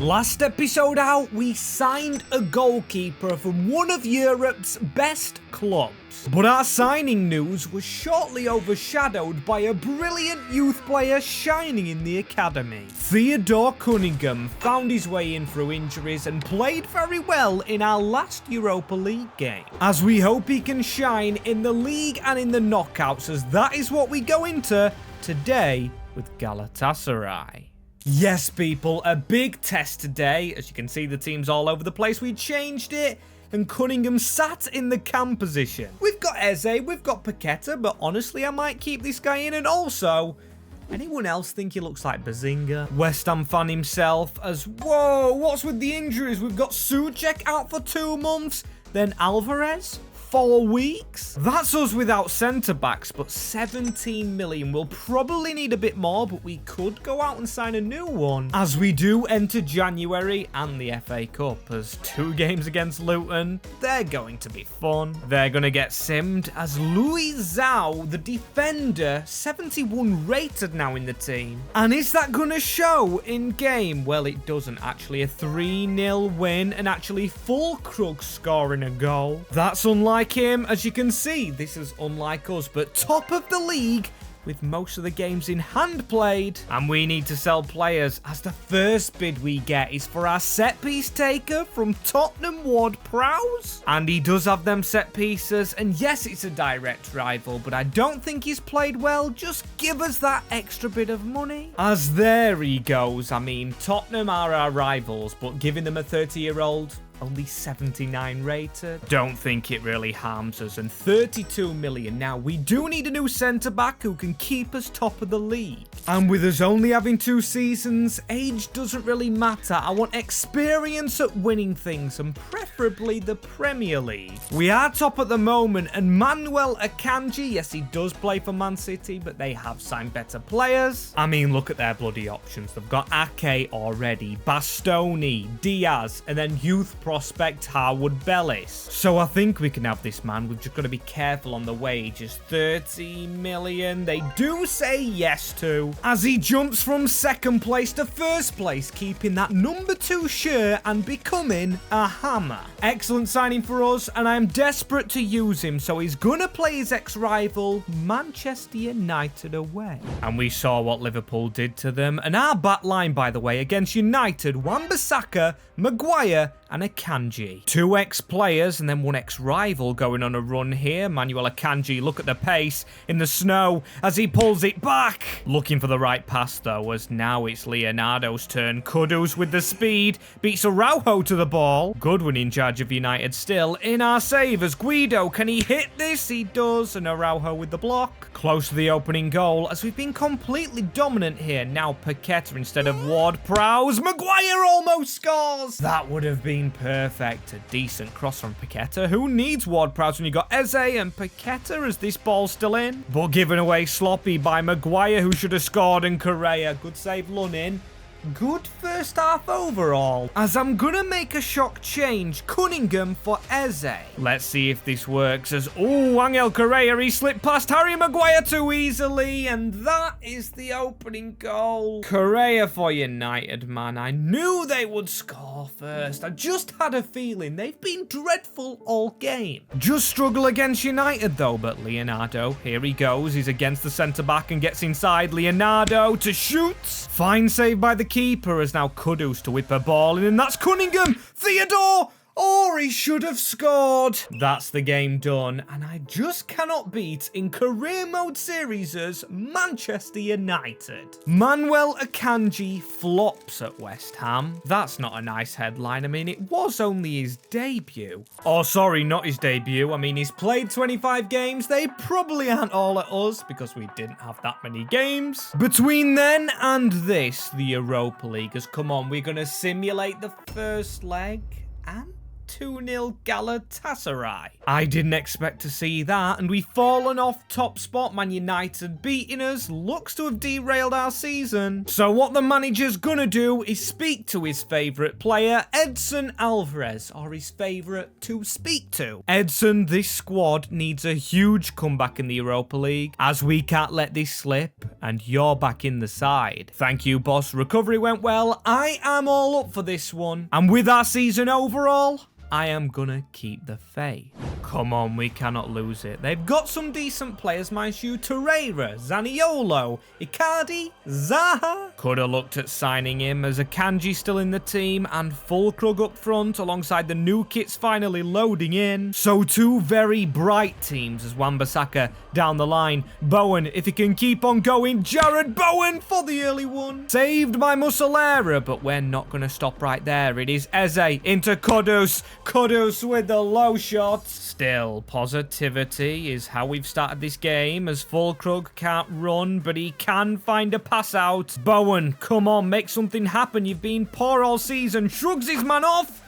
Last episode out, we signed a goalkeeper from one of Europe's best clubs. But our signing news was shortly overshadowed by a brilliant youth player shining in the academy. Theodore Cunningham found his way in through injuries and played very well in our last Europa League game. As we hope he can shine in the league and in the knockouts, as that is what we go into today with Galatasaray. Yes, people, a big test today. As you can see, the team's all over the place. We changed it, and Cunningham sat in the cam position. We've got Eze, we've got Paqueta, but honestly, I might keep this guy in. And also, anyone else think he looks like Bazinga? West Ham fan himself, as whoa, what's with the injuries? We've got Souček out for 2 months, then Alvarez 4 weeks. That's us without centre-backs, but 17 million. We'll probably need a bit more, but we could go out and sign a new one. As we do enter January and the FA Cup, as 2 games against Luton, they're going to be fun. They're going to get simmed as Louis Zhao, the defender, 71 rated now in the team. And is that going to show in game? Well, it doesn't actually. A 3-0 win and actually Fulkrug scoring a goal. That's unlike him. As you can see, this is unlike us, but top of the league with most of the games in hand played. And we need to sell players, as the first bid we get is for our set piece taker from Tottenham, Ward-Prowse. And he does have them set pieces, and yes, it's a direct rival, but I don't think he's played well. Just give us that extra bit of money. As there he goes. I mean, Tottenham are our rivals, but giving them a 30-year-old, only 79 rated. Don't think it really harms us. And 32 million. Now, we do need a new centre-back who can keep us top of the league. And with us only having 2 seasons, age doesn't really matter. I want experience at winning things, and preferably the Premier League. We are top at the moment, and Manuel Akanji, yes, he does play for Man City, but they have signed better players. I mean, look at their bloody options. They've got Ake already, Bastoni, Diaz, and then youth prospect Harwood Bellis. So I think we can have this man. We've just got to be careful on the wages. 30 million they do say yes to, as he jumps from 2nd place to 1st place, keeping that number 2 shirt and becoming a hammer. Excellent signing for us, and I'm desperate to use him, so he's gonna play his ex-rival Manchester United away. And we saw what Liverpool did to them. And our back line, by the way, against United, Wan-Bissaka, Maguire and Akanji. 2 ex-players and then 1 ex-rival going on a run here. Manuel Akanji, look at the pace in the snow as he pulls it back. Looking for the right pass though, as now it's Leonardo's turn. Kudus with the speed, beats Araujo to the ball. Goodwin in charge of United still. In our save as Guido, can he hit this? He does, and Araujo with the block. Close to the opening goal, as we've been completely dominant here. Now Paqueta instead of Ward-Prowse. Maguire almost scores! That would have been perfect. A decent cross from Paqueta. Who needs Ward-Prowse when you got Eze and Paqueta as this ball's still in? But given away sloppy by Maguire, who should have scored, and Correa. Good save, Lunin. Good first half overall, as I'm gonna make a shock change. Cunningham for Eze. Let's see if this works, as Angel Correa, he slipped past Harry Maguire too easily, and that is the opening goal. Correa for United, man. I knew they would score first. I just had a feeling. They've been dreadful all game. Just struggle against United though, but Leonardo, here he goes. He's against the centre-back and gets inside. Leonardo to shoot. Fine save by the keeper, as now Kudus to whip a ball in, and that's Cunningham. Theodore! Or he should have scored. That's the game done, and I just cannot beat in career mode series as Manchester United. Manuel Akanji flops at West Ham. That's not a nice headline. I mean, it was only his debut. Oh, sorry, not his debut. I mean, he's played 25 games. They probably aren't all at us because we didn't have that many games. Between then and this, the Europa League has come on. We're going to simulate the first leg and 2-0 Galatasaray. I didn't expect to see that, and we've fallen off top spot. Man United beating us looks to have derailed our season. So what the manager's gonna do is speak to his favourite player, Edson Alvarez, or his favourite to speak to. Edson, this squad needs a huge comeback in the Europa League, as we can't let this slip, and you're back in the side. Thank you, boss. Recovery went well. I am all up for this one. And with our season overall, I am gonna keep the faith. Come on, we cannot lose it. They've got some decent players, mind you. Torreira, Zaniolo, Icardi, Zaha. Could have looked at signing him, as Akanji still in the team and Fulkrug up front alongside the new kits finally loading in. So two very bright teams as Wan-Bissaka down the line. Bowen, if he can keep on going. Jared Bowen for the early one. Saved by Muslera, but we're not going to stop right there. It is Eze into Kudus. Kudus with the low shot. Still, positivity is how we've started this game, as Fulkrug can't run, but he can find a pass out. Bowen, come on, make something happen. You've been poor all season. Shrugs his man off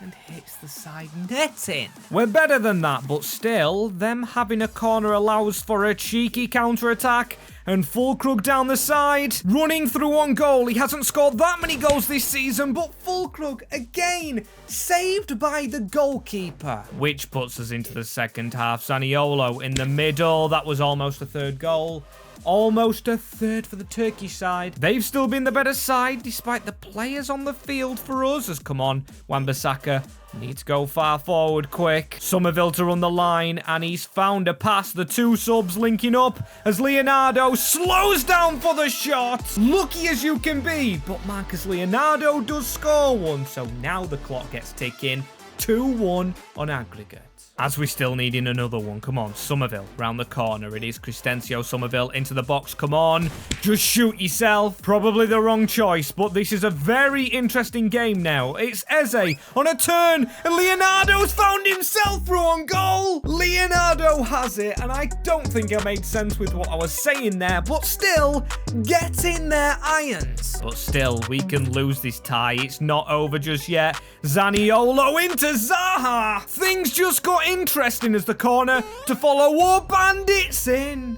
and hits the side netting. We're better than that, but still, them having a corner allows for a cheeky counter-attack. And Fulkrug down the side, running through on goal. He hasn't scored that many goals this season, but Fulkrug, again, saved by the goalkeeper. Which puts us into the second half. Zaniolo in the middle. That was almost a third goal. Almost a third for the Turkish side. They've still been the better side, despite the players on the field for us. As come on, Wan-Bissaka needs to go far forward quick. Somerville to run the line, and he's found a pass. The two subs linking up as Leonardo slows down for the shot. Lucky as you can be, but Marcus Leonardo does score one, so now the clock gets ticking. 2-1 on aggregate. As we still needing another one. Come on, Somerville round the corner. It is Crescencio Somerville into the box. Come on, just shoot yourself. Probably the wrong choice, but this is a very interesting game now. It's Eze on a turn, and Leonardo's found himself through on goal. Leonardo has it, and I don't think I made sense with what I was saying there, but still, get in there, Irons. But still, we can lose this tie. It's not over just yet. Zaniolo into Zaha. Things just got interesting as the corner to follow up, and it's in.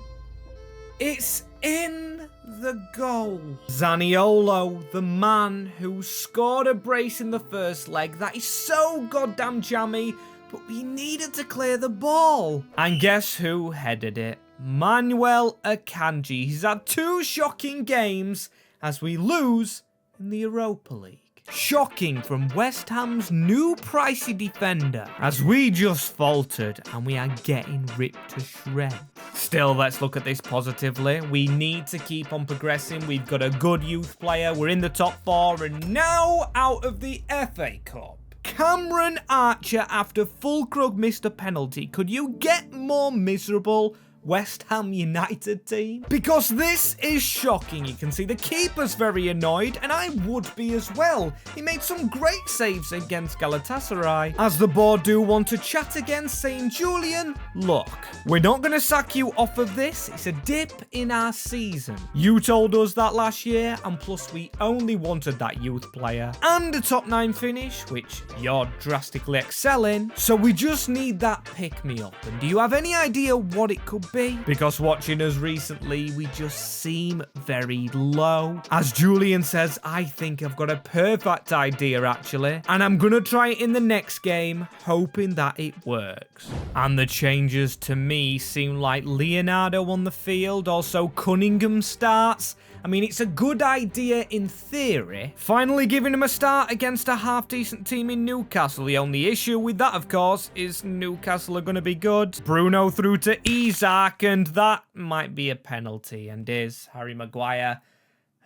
It's in the goal. Zaniolo, the man who scored a brace in the first leg. That is so goddamn jammy, but we needed to clear the ball. And guess who headed it? Manuel Akanji. He's had two shocking games as we lose in the Europa League. Shocking from West Ham's new pricey defender, as we just faltered and we are getting ripped to shreds. Still, let's look at this positively. We need to keep on progressing. We've got a good youth player. We're in the top four, and now out of the FA Cup. Cameron Archer after Fulkrug missed a penalty. Could you get more miserable? West Ham United team? Because this is shocking. You can see the keeper's very annoyed, and I would be as well. He made some great saves against Galatasaray. As the board do want to chat again, saying, Julian, look, we're not going to sack you off of this. It's a dip in our season. You told us that last year, and plus we only wanted that youth player and a top 9 finish, which you're drastically excelling. So we just need that pick-me-up. And do you have any idea what it could be? Because watching us recently, we just seem very low. As Julian says, I think I've got a perfect idea actually, and I'm gonna try it in the next game, hoping that it works. And the changes to me seem like Leonardo on the field, also Cunningham starts. I mean, it's a good idea in theory. Finally giving him a start against a half-decent team in Newcastle. The only issue with that, of course, is Newcastle are going to be good. Bruno through to Isak, and that might be a penalty. And is Harry Maguire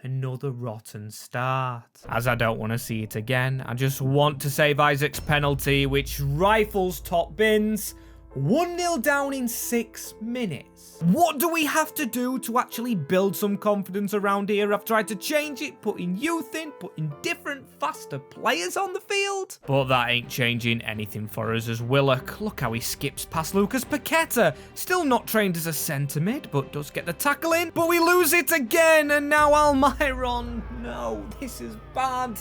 another rotten start? As I don't want to see it again. I just want to save Isaac's penalty, which rifles top bins. 1-0 down in 6 minutes. What do we have to do to actually build some confidence around here? I've tried to change it, putting youth in, putting different, faster players on the field. But that ain't changing anything for us as Willock. Look how he skips past Lucas Paqueta. Still not trained as a centre mid, but does get the tackle in. But we lose it again, and now Almiron. No, this is bad.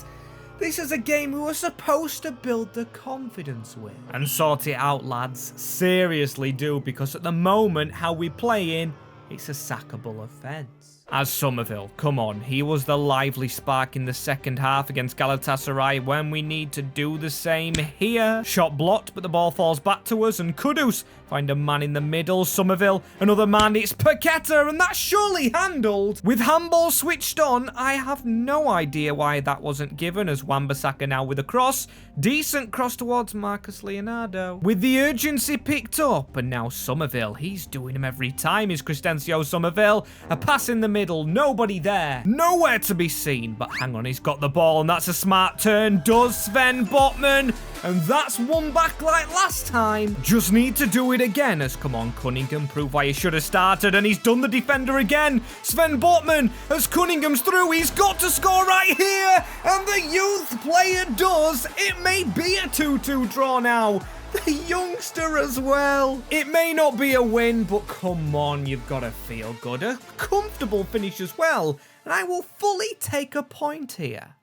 This is a game we were supposed to build the confidence with. And sort it out, lads. Seriously do, because at the moment, how we play in, it's a sackable offence. As Somerville, come on, he was the lively spark in the second half against Galatasaray when we need to do the same here. Shot blocked, but the ball falls back to us, and Kudus find a man in the middle. Somerville, another man, it's Paqueta, and that's surely handled. With handball switched on, I have no idea why that wasn't given, as Wan-Bissaka now with a cross. Decent cross towards Marcus Leonardo. With the urgency picked up, and now Somerville, he's doing him every time, is Crescencio Somerville. A pass in the middle, nobody there. Nowhere to be seen, but hang on, he's got the ball, and that's a smart turn. Does Sven Botman, and that's one back like last time. Just need to do it again, as come on, Cunningham, prove why he should have started, and he's done the defender again. Sven Botman, as Cunningham's through, he's got to score right here, and the youth player does. It may be a 2-2 draw now. The youngster as well. It may not be a win, but come on, you've got to feel good. A comfortable finish as well, and I will fully take a point here.